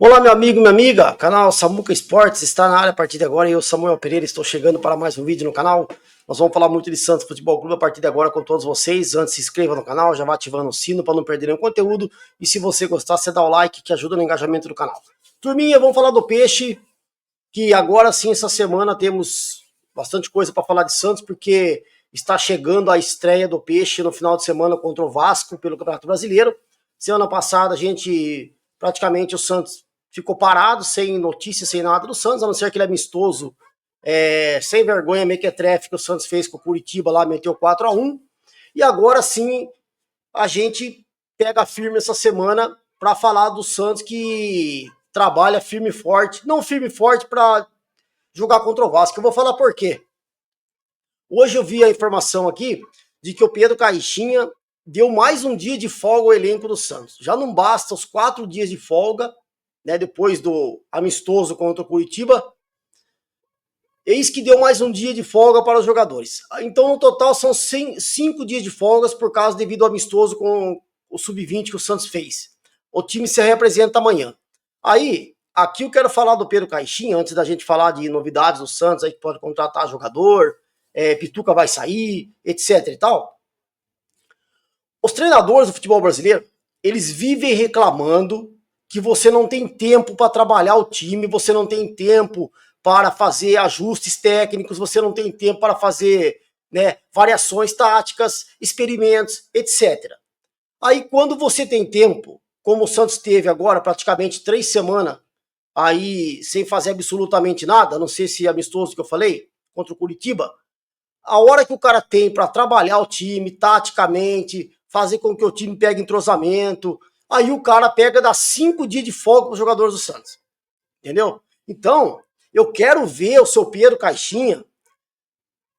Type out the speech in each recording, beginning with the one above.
Olá, meu amigo, minha amiga, canal Samuca Esportes está na área a partir de agora. Eu, Samuel Pereira, estou chegando para mais um vídeo no canal. Nós vamos falar muito de Santos Futebol Clube a partir de agora com todos vocês. Antes, se inscreva no canal, já vá ativando o sino para não perder nenhum conteúdo. E se você gostar, você dá o like que ajuda no engajamento do canal. Turminha, vamos falar do Peixe, que agora sim, essa semana, temos bastante coisa para falar de Santos, porque está chegando a estreia do Peixe no final de semana contra o Vasco pelo Campeonato Brasileiro. Semana passada, praticamente o Santos ficou parado, sem notícia, sem nada do Santos, a não ser aquele amistoso sem vergonha, mequetrefe que o Santos fez com o Curitiba lá, meteu 4-1. E agora sim, a gente pega firme essa semana para falar do Santos, que trabalha firme e forte, não firme e forte para jogar contra o Vasco. Eu vou falar por quê. Hoje eu vi a informação aqui de que o Pedro Caixinha deu mais um dia de folga ao elenco do Santos. Já não basta os 4 dias de folga, né, depois do amistoso contra o Curitiba, eis que deu mais um dia de folga para os jogadores. Então, no total, são 5 dias de folgas por causa devido ao amistoso com o Sub-20 que o Santos fez. O time se representa amanhã. Aí, aqui eu quero falar do Pedro Caixinha, antes da gente falar de novidades do Santos, aí que pode contratar jogador, Pituca vai sair, etc e tal. Os treinadores do futebol brasileiro, eles vivem reclamando que você não tem tempo para trabalhar o time, você não tem tempo para fazer ajustes técnicos, você não tem tempo para fazer, né, variações táticas, experimentos, etc. Aí quando você tem tempo, como o Santos teve agora praticamente 3 semanas, aí sem fazer absolutamente nada, não sei se é amistoso que eu falei, contra o Curitiba, a hora que o cara tem para trabalhar o time taticamente, fazer com que o time pegue entrosamento, aí o cara pega, dá 5 dias de folga para os jogadores do Santos. Entendeu? Então, eu quero ver o seu Pedro Caixinha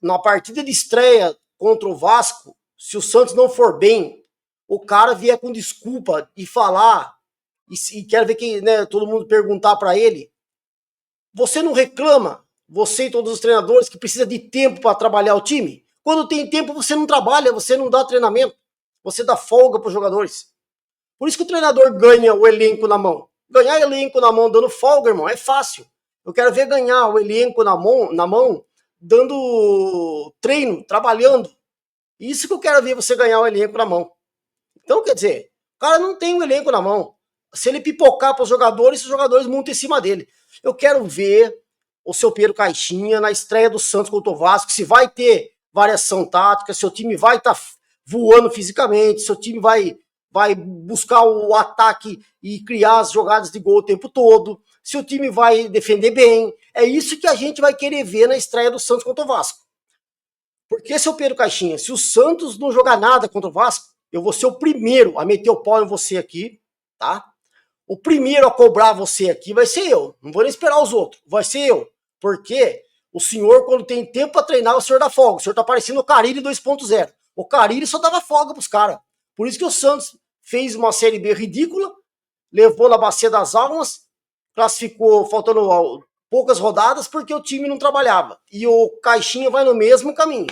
na partida de estreia contra o Vasco. Se o Santos não for bem, o cara vier com desculpa e falar, e quero ver que, né, todo mundo perguntar para ele, você não reclama, você e todos os treinadores, que precisa de tempo para trabalhar o time? Quando tem tempo, você não trabalha, você não dá treinamento, você dá folga para os jogadores. Por isso que o treinador ganha o elenco na mão. Ganhar elenco na mão dando folga, irmão, é fácil. Eu quero ver ganhar o elenco na mão dando treino, trabalhando. Isso que eu quero ver, você ganhar o elenco na mão. Então, quer dizer, o cara não tem o elenco na mão. Se ele pipocar para os jogadores montam em cima dele. Eu quero ver o seu Pedro Caixinha na estreia do Santos contra o Vasco, se vai ter variação tática, seu time vai estar voando fisicamente, seu time vai buscar o ataque e criar as jogadas de gol o tempo todo, se o time vai defender bem. É isso que a gente vai querer ver na estreia do Santos contra o Vasco. Porque, seu Pedro Caixinha, se o Santos não jogar nada contra o Vasco, eu vou ser o primeiro a meter o pau em você aqui, tá? O primeiro a cobrar você aqui vai ser eu. Não vou nem esperar os outros. Vai ser eu. Porque o senhor, quando tem tempo para treinar, o senhor dá folga. O senhor tá parecendo o Carille 2.0. O Carille só dava folga pros caras. Por isso que o Santos fez uma Série B ridícula, levou na bacia das almas, classificou faltando poucas rodadas porque o time não trabalhava. E o Caixinha vai no mesmo caminho.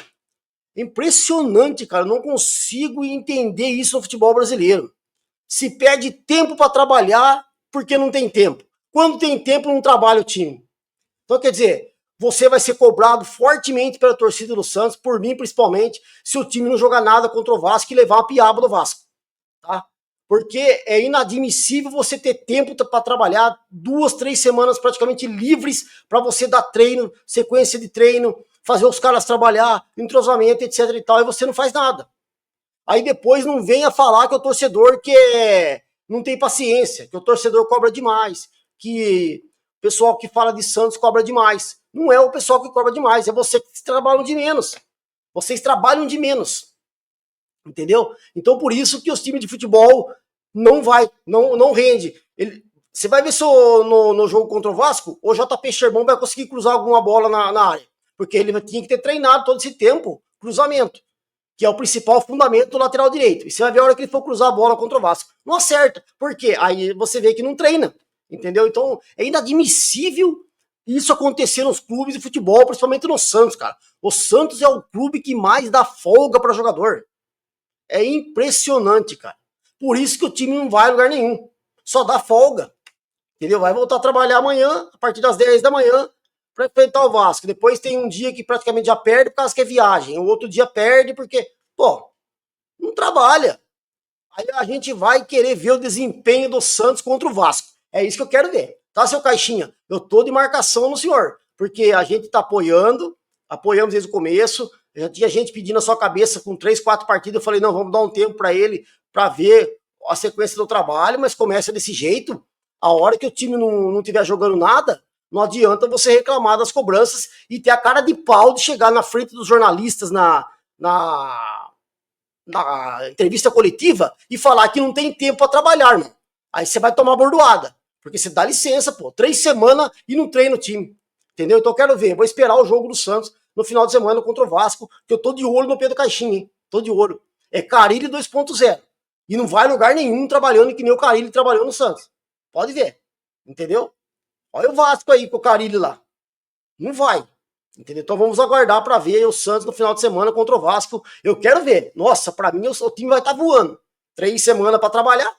Impressionante, cara. Eu não consigo entender isso no futebol brasileiro. Se perde tempo para trabalhar porque não tem tempo. Quando tem tempo, não trabalha o time. Então, quer dizer, você vai ser cobrado fortemente pela torcida do Santos, por mim principalmente, se o time não jogar nada contra o Vasco e levar a piaba do Vasco. Tá? Porque é inadmissível você ter tempo para trabalhar 2, 3 semanas praticamente livres para você dar treino, sequência de treino, fazer os caras trabalhar, entrosamento, etc e tal, e você não faz nada. Aí depois não venha falar que o torcedor não tem paciência, que o torcedor cobra demais, que o pessoal que fala de Santos cobra demais. Não é o pessoal que cobra demais, é você que trabalham de menos. Vocês trabalham de menos. Entendeu? Então por isso que os times de futebol não rende. Você vai ver se no jogo contra o Vasco, o JP Sherman vai conseguir cruzar alguma bola na área. Porque ele tinha que ter treinado todo esse tempo cruzamento, que é o principal fundamento do lateral direito. E você vai ver a hora que ele for cruzar a bola contra o Vasco. Não acerta. Por quê? Aí você vê que não treina. Entendeu? Então é inadmissível isso acontecer nos clubes de futebol, principalmente no Santos, cara. O Santos é o clube que mais dá folga para jogador. É impressionante, cara. Por isso que o time não vai a lugar nenhum. Só dá folga. entendeu? Vai voltar a trabalhar amanhã, a partir das 10 da manhã, para enfrentar o Vasco. Depois tem um dia que praticamente já perde por causa que é viagem, o outro dia perde porque, pô, não trabalha. Aí a gente vai querer ver o desempenho do Santos contra o Vasco. É isso que eu quero ver. Tá, seu Caixinha? Eu tô de marcação no senhor, porque a gente tá apoiando, apoiamos desde o começo, já tinha gente pedindo a sua cabeça com 3, 4 partidas, eu falei, não, vamos dar um tempo para ele, para ver a sequência do trabalho, mas começa desse jeito, a hora que o time não tiver jogando nada, não adianta você reclamar das cobranças e ter a cara de pau de chegar na frente dos jornalistas na na entrevista coletiva e falar que não tem tempo para trabalhar, irmão. Aí você vai tomar bordoada. Porque você dá licença, pô. 3 semanas e não treina o time. Entendeu? Então eu quero ver. Vou esperar o jogo do Santos no final de semana contra o Vasco, que eu tô de olho no Pedro Caixinha, hein? Tô de olho. É Carille 2.0. E não vai lugar nenhum trabalhando que nem o Carille trabalhou no Santos. Pode ver. Entendeu? Olha o Vasco aí com o Carille lá. Não vai. Entendeu? Então vamos aguardar para ver o Santos no final de semana contra o Vasco. Eu quero ver. Nossa, para mim o time vai estar voando. 3 semanas para trabalhar.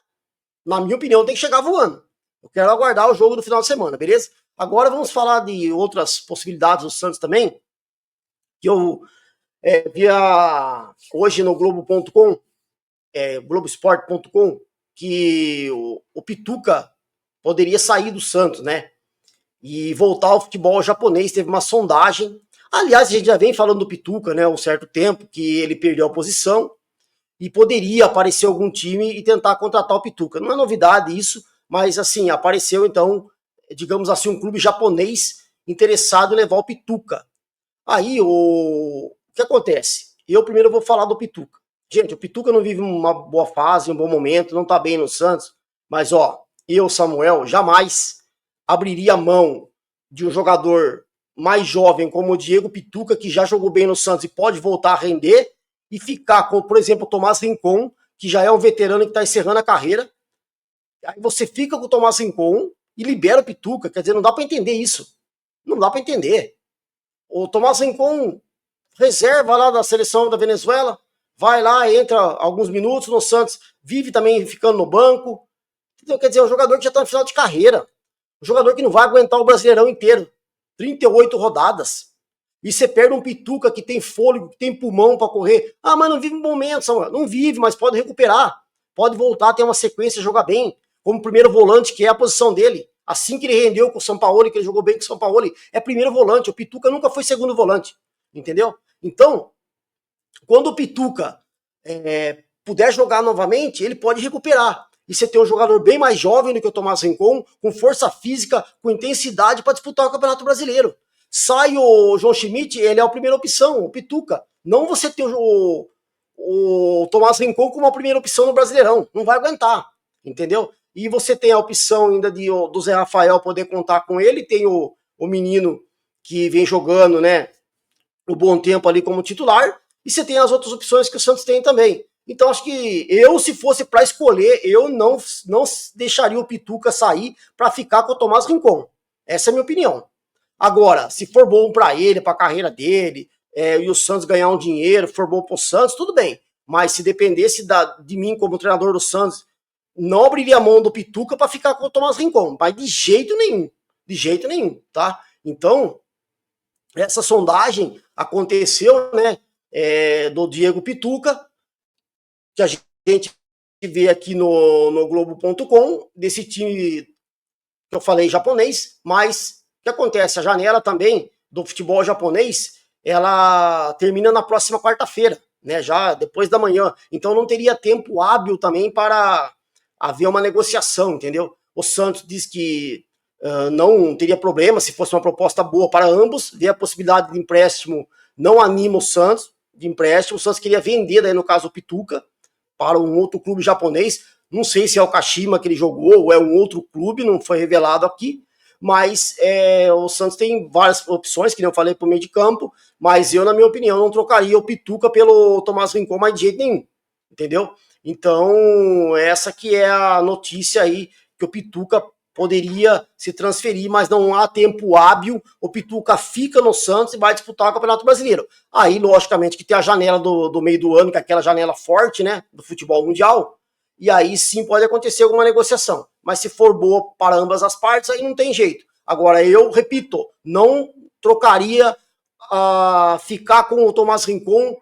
Na minha opinião, tem que chegar voando. Eu quero aguardar o jogo do final de semana, beleza? Agora vamos falar de outras possibilidades do Santos também. Que eu via hoje no Globo.com, Globoesporte.com, que o Pituca poderia sair do Santos, né? E voltar ao futebol japonês. Teve uma sondagem. Aliás, a gente já vem falando do Pituca, né, há um certo tempo, que ele perdeu a posição e poderia aparecer algum time e tentar contratar o Pituca. Não é novidade isso, mas assim, apareceu então, digamos assim, um clube japonês interessado em levar o Pituca. Aí, o que acontece? Eu primeiro vou falar do Pituca. Gente, o Pituca não vive uma boa fase, um bom momento, não tá bem no Santos, mas ó, eu, Samuel, jamais abriria mão de um jogador mais jovem como o Diego Pituca, que já jogou bem no Santos e pode voltar a render, e ficar com, por exemplo, o Tomás Rincon, que já é um veterano que está encerrando a carreira. Aí você fica com o Tomás Rincon e libera o Pituca. Quer dizer, não dá para entender isso. Não dá para entender. O Tomás Rincon, reserva lá da seleção da Venezuela, vai lá, entra alguns minutos no Santos, vive também ficando no banco. Então, quer dizer, é um jogador que já está no final de carreira. Um jogador que não vai aguentar o Brasileirão inteiro. 38 rodadas. E você perde um Pituca que tem fôlego, que tem pulmão para correr. Ah, mas não vive um momento, Samuel. Não vive, mas pode recuperar. Pode voltar a ter uma sequência, jogar bem. Como primeiro volante, que é a posição dele. Assim que ele rendeu com o São Paulo, que ele jogou bem com o São Paulo, é primeiro volante. O Pituca nunca foi segundo volante. Entendeu? Então, quando o Pituca puder jogar novamente, ele pode recuperar. E você tem um jogador bem mais jovem do que o Tomás Rincon, com força física, com intensidade para disputar o Campeonato Brasileiro. Sai o João Schmidt, ele é a primeira opção, o Pituca. Não você ter o Tomás Rincon como a primeira opção no Brasileirão. Não vai aguentar, entendeu? E você tem a opção ainda do Zé Rafael poder contar com ele, tem o menino que vem jogando, né, o bom tempo ali como titular, e você tem as outras opções que o Santos tem também. Então acho que eu, se fosse para escolher, eu não deixaria o Pituca sair para ficar com o Tomás Rincon. Essa é a minha opinião. Agora, se for bom para ele, para a carreira dele, e o Santos ganhar um dinheiro, for bom para o Santos, tudo bem. Mas se dependesse de mim como treinador do Santos, não abriria a mão do Pituca para ficar com o Tomás Rincon. Mas de jeito nenhum. De jeito nenhum, tá? Então, essa sondagem aconteceu, né, do Diego Pituca, que a gente vê aqui no Globo.com, desse time que eu falei japonês, mas o que acontece? A janela também do futebol japonês, ela termina na próxima quarta-feira, né, já depois da manhã, então não teria tempo hábil também para haver uma negociação, entendeu? O Santos diz que não teria problema se fosse uma proposta boa para ambos, ver a possibilidade de empréstimo não anima o Santos, de empréstimo, o Santos queria vender, daí no caso o Pituca, para um outro clube japonês, não sei se é o Kashima que ele jogou ou é um outro clube, não foi revelado aqui, mas o Santos tem várias opções, que nem eu falei, para o meio de campo, mas eu, na minha opinião, não trocaria o Pituca pelo Tomás Rincon mais de jeito nenhum, entendeu? Então, essa que é a notícia aí, que o Pituca poderia se transferir, mas não há tempo hábil, o Pituca fica no Santos e vai disputar o Campeonato Brasileiro. Aí, logicamente, que tem a janela do meio do ano, que é aquela janela forte, né, do futebol mundial, e aí sim pode acontecer alguma negociação. mas se for boa para ambas as partes, aí não tem jeito. Agora, eu repito, não trocaria ficar com o Tomás Rincon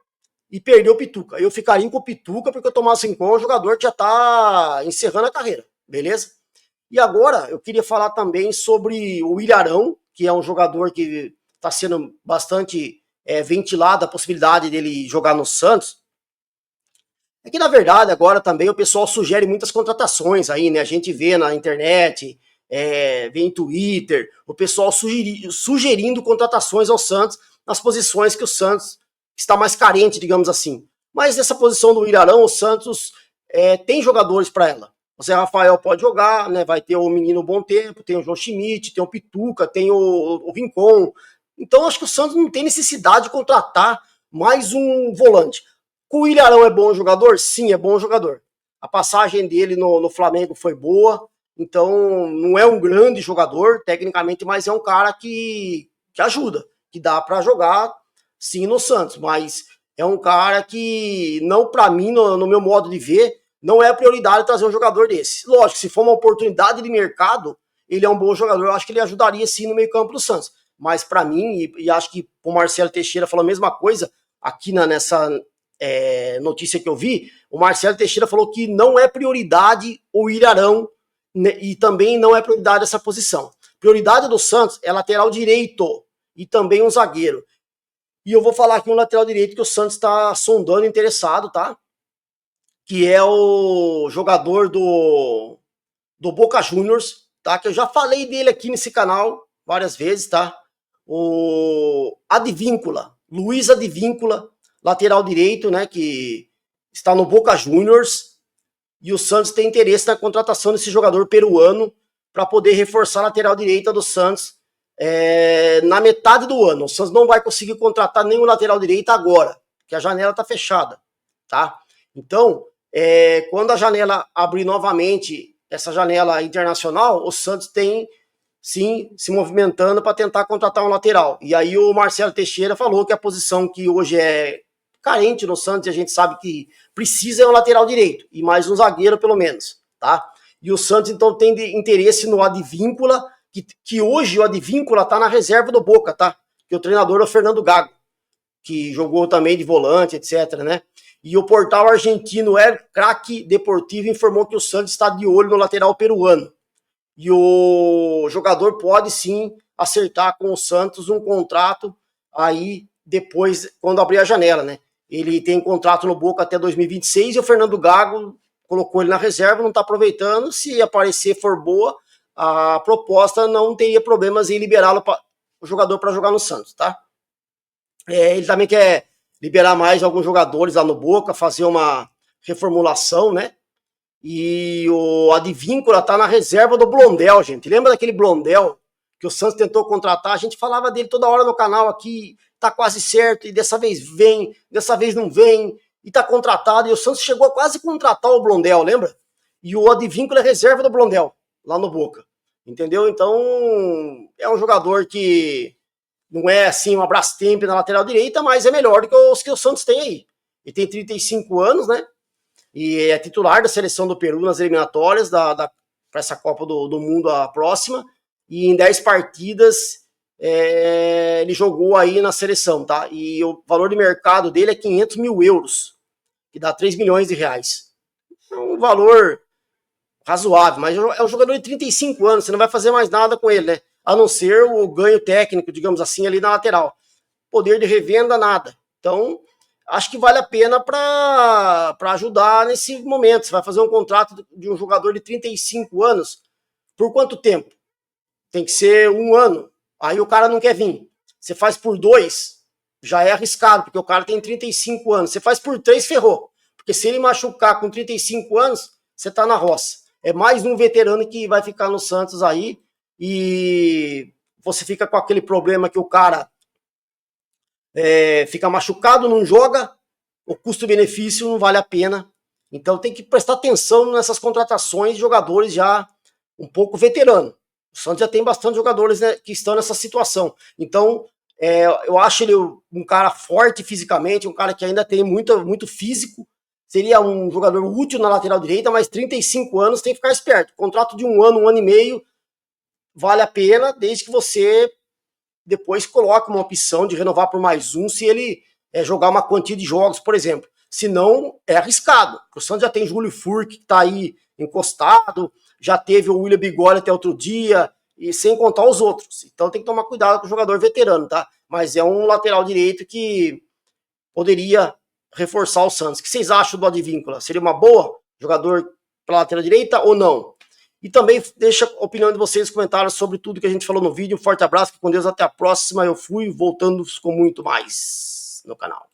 e perder o Pituca. Eu ficaria com o Pituca porque o Tomás Rincon é um jogador que já está encerrando a carreira, beleza? E agora eu queria falar também sobre o Ilharão, que é um jogador que está sendo bastante ventilado a possibilidade dele jogar no Santos. É que na verdade agora também o pessoal sugere muitas contratações aí, né? A gente vê na internet, vê em Twitter, o pessoal sugerindo contratações ao Santos nas posições que o Santos está mais carente, digamos assim. Mas nessa posição do Ilharão, o Santos tem jogadores para ela. O Zé Rafael pode jogar, né? Vai ter o menino Bom Tempo, tem o João Schmidt, tem o Pituca, tem o Rincon. Então acho que o Santos não tem necessidade de contratar mais um volante. O Ilharão é bom jogador? Sim, é bom jogador. A passagem dele no Flamengo foi boa, então não é um grande jogador tecnicamente, mas é um cara que ajuda, que dá para jogar sim no Santos, mas é um cara que não, para mim, no meu modo de ver, não é prioridade trazer um jogador desse. Lógico, se for uma oportunidade de mercado, ele é um bom jogador, eu acho que ele ajudaria sim no meio campo do Santos. Mas para mim, e acho que o Marcelo Teixeira falou a mesma coisa aqui nessa notícia que eu vi, o Marcelo Teixeira falou que não é prioridade o Ilharão, né, e também não é prioridade essa posição. Prioridade do Santos é lateral direito e também um zagueiro. E eu vou falar aqui um lateral direito que o Santos está sondando interessado, tá? Que é o jogador do Boca Juniors, tá? Que eu já falei dele aqui nesse canal várias vezes, tá? O Advíncula, Luiz Advíncula, lateral direito, né? Que está no Boca Juniors. E o Santos tem interesse na contratação desse jogador peruano para poder reforçar a lateral direita do Santos na metade do ano. O Santos não vai conseguir contratar nenhum lateral direito agora, porque a janela está fechada, tá? Então, quando a janela abrir novamente, essa janela internacional, o Santos tem, sim, se movimentando para tentar contratar um lateral. E aí o Marcelo Teixeira falou que a posição que hoje é carente no Santos, e a gente sabe que precisa é um lateral direito, e mais um zagueiro pelo menos, tá? E o Santos, então, tem interesse no Advíncula, que hoje o Advíncula tá na reserva do Boca, tá? Que o treinador é o Fernando Gago, que jogou também de volante, etc, né? E o portal argentino El Crack Deportivo informou que o Santos está de olho no lateral peruano. E o jogador pode sim acertar com o Santos um contrato aí depois, quando abrir a janela, né? Ele tem contrato no Boca até 2026 e o Fernando Gago colocou ele na reserva, não está aproveitando. Se aparecer for boa, a proposta não teria problemas em liberá-lo, o jogador, para jogar no Santos, tá? Ele também quer liberar mais alguns jogadores lá no Boca, fazer uma reformulação, né? E o Advíncula tá na reserva do Blondel, gente. Lembra daquele Blondel que o Santos tentou contratar? A gente falava dele toda hora no canal aqui, tá quase certo, e dessa vez vem, dessa vez não vem, e tá contratado. E o Santos chegou a quase contratar o Blondel, lembra? E o Advíncula é reserva do Blondel, lá no Boca. Entendeu? Então, é um jogador que não é assim uma Brastemp na lateral direita, mas é melhor do que os que o Santos tem aí. Ele tem 35 anos, né? E é titular da seleção do Peru nas eliminatórias para essa Copa do Mundo, a próxima. E em 10 partidas ele jogou aí na seleção, tá? E o valor de mercado dele é 500 mil euros, que dá 3 milhões de reais. É um valor razoável, mas é um jogador de 35 anos, você não vai fazer mais nada com ele, né? A não ser o ganho técnico, digamos assim, ali na lateral. Poder de revenda, nada. Então, acho que vale a pena para ajudar nesse momento. Você vai fazer um contrato de um jogador de 35 anos, por quanto tempo? Tem que ser 1 ano. Aí o cara não quer vir. Você faz por 2, já é arriscado, porque o cara tem 35 anos. Você faz por 3, ferrou. Porque se ele machucar com 35 anos, você tá na roça. É mais um veterano que vai ficar no Santos aí, e você fica com aquele problema que o cara fica machucado, não joga, o custo-benefício não vale a pena. Então tem que prestar atenção nessas contratações de jogadores já um pouco veteranos. O Santos já tem bastante jogadores, né, que estão nessa situação. Então eu acho ele um cara forte fisicamente, um cara que ainda tem muito físico, seria um jogador útil na lateral direita, mas 35 anos tem que ficar esperto. Contrato de um ano e meio, vale a pena, desde que você depois coloque uma opção de renovar por mais um, se ele jogar uma quantia de jogos, por exemplo. Se não, é arriscado. O Santos já tem Júlio Furque, que está aí encostado, já teve o William Bigode até outro dia, e sem contar os outros. Então tem que tomar cuidado com o jogador veterano, tá? Mas é um lateral direito que poderia reforçar o Santos. O que vocês acham do Advíncula? Seria uma boa jogador para a lateral direita ou não? E também deixa a opinião de vocês nos comentários sobre tudo que a gente falou no vídeo. Um forte abraço, com Deus, até a próxima. Eu fui, voltando com muito mais no canal.